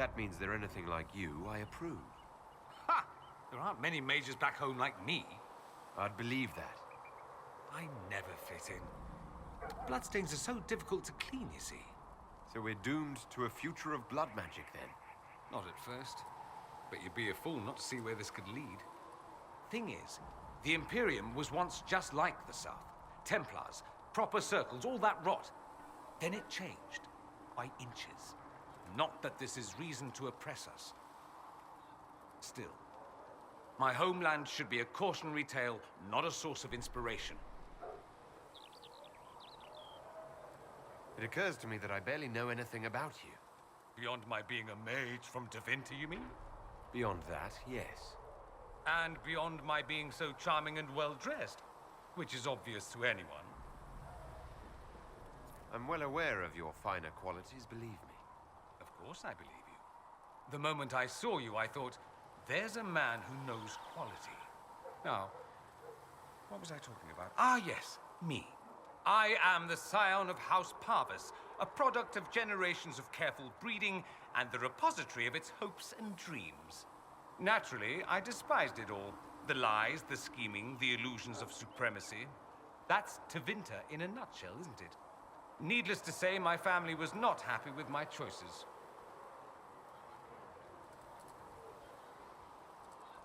that means they're anything like you, I approve. Ha! There aren't many mages back home like me. I'd believe that. I never fit in. Bloodstains are so difficult to clean, you see. So we're doomed to a future of blood magic, then? Not at first. But you'd be a fool not to see where this could lead. Thing is, the Imperium was once just like the South. Templars, proper circles, all that rot. Then it changed. By inches. Not that this is reason to oppress us. Still, my homeland should be a cautionary tale, not a source of inspiration. It occurs to me that I barely know anything about you. Beyond my being a mage from Tevinter, you mean? Beyond that, yes. And beyond my being so charming and well-dressed, which is obvious to anyone. I'm well aware of your finer qualities, believe me. Of course I believe you. The moment I saw you, I thought, there's a man who knows quality. Now, what was I talking about? Ah, yes, me. I am the scion of House Parvis, a product of generations of careful breeding and the repository of its hopes and dreams. Naturally, I despised it all. The lies, the scheming, the illusions of supremacy. That's Tevinter in a nutshell, isn't it? Needless to say, my family was not happy with my choices.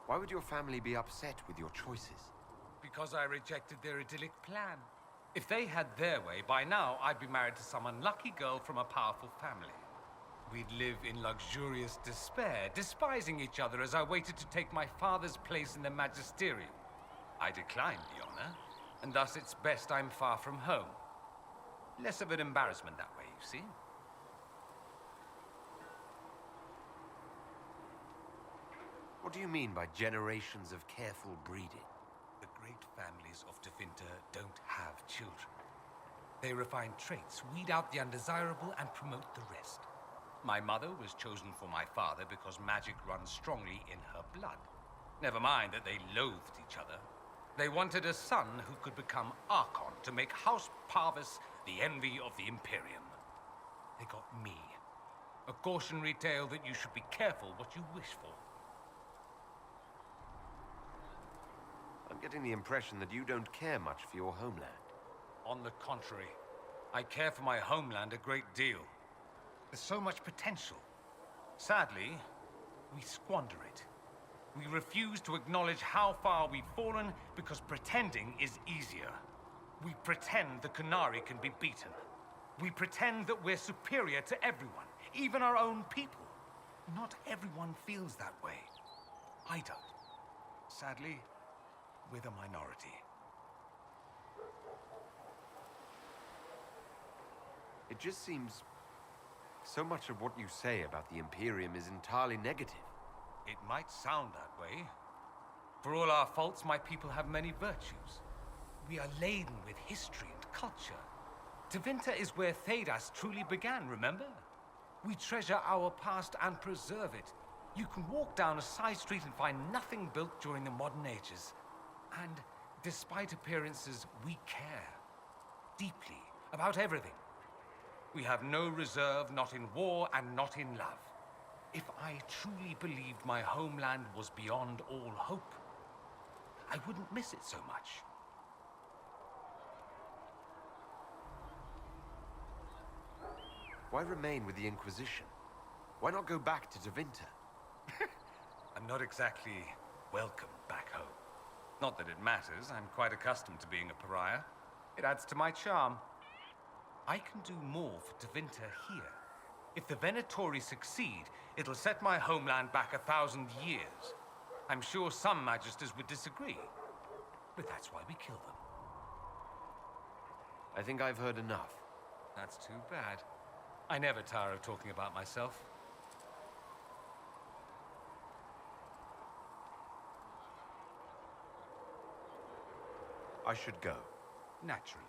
Why would your family be upset with your choices? Because I rejected their idyllic plan. If they had their way, by now I'd be married to some unlucky girl from a powerful family. We'd live in luxurious despair, despising each other as I waited to take my father's place in the magisterium. I declined the honor, and thus it's best I'm far from home. Less of an embarrassment that way, you see. What do you mean by generations of careful breeding? The great families of Tevinter don't have children. They refine traits, weed out the undesirable, and promote the rest. My mother was chosen for my father because magic runs strongly in her blood. Never mind that they loathed each other. They wanted a son who could become Archon to make House Parvis the envy of the Imperium. They got me. A cautionary tale that you should be careful what you wish for. I'm getting the impression that you don't care much for your homeland. On the contrary, I care for my homeland a great deal. There's so much potential. Sadly, we squander it. We refuse to acknowledge how far we've fallen because pretending is easier. We pretend the Qunari can be beaten. We pretend that we're superior to everyone, even our own people. Not everyone feels that way. I don't. Sadly, we're the minority. It just seems so much of what you say about the Imperium is entirely negative. It might sound that way. For all our faults, my people have many virtues. We are laden with history and culture. Tevinter is where Thedas truly began, remember? We treasure our past and preserve it. You can walk down a side street and find nothing built during the modern ages. And despite appearances, we care. Deeply. About everything. We have no reserve, not in war and not in love. If I truly believed my homeland was beyond all hope, I wouldn't miss it so much. Why remain with the Inquisition? Why not go back to Tevinter? I'm not exactly welcome back home. Not that it matters, I'm quite accustomed to being a pariah. It adds to my charm. I can do more for Tevinter here. If the Venatori succeed, it'll set my homeland back 1,000 years. I'm sure some magisters would disagree, but that's why we kill them. I think I've heard enough. That's too bad. I never tire of talking about myself. I should go. Naturally.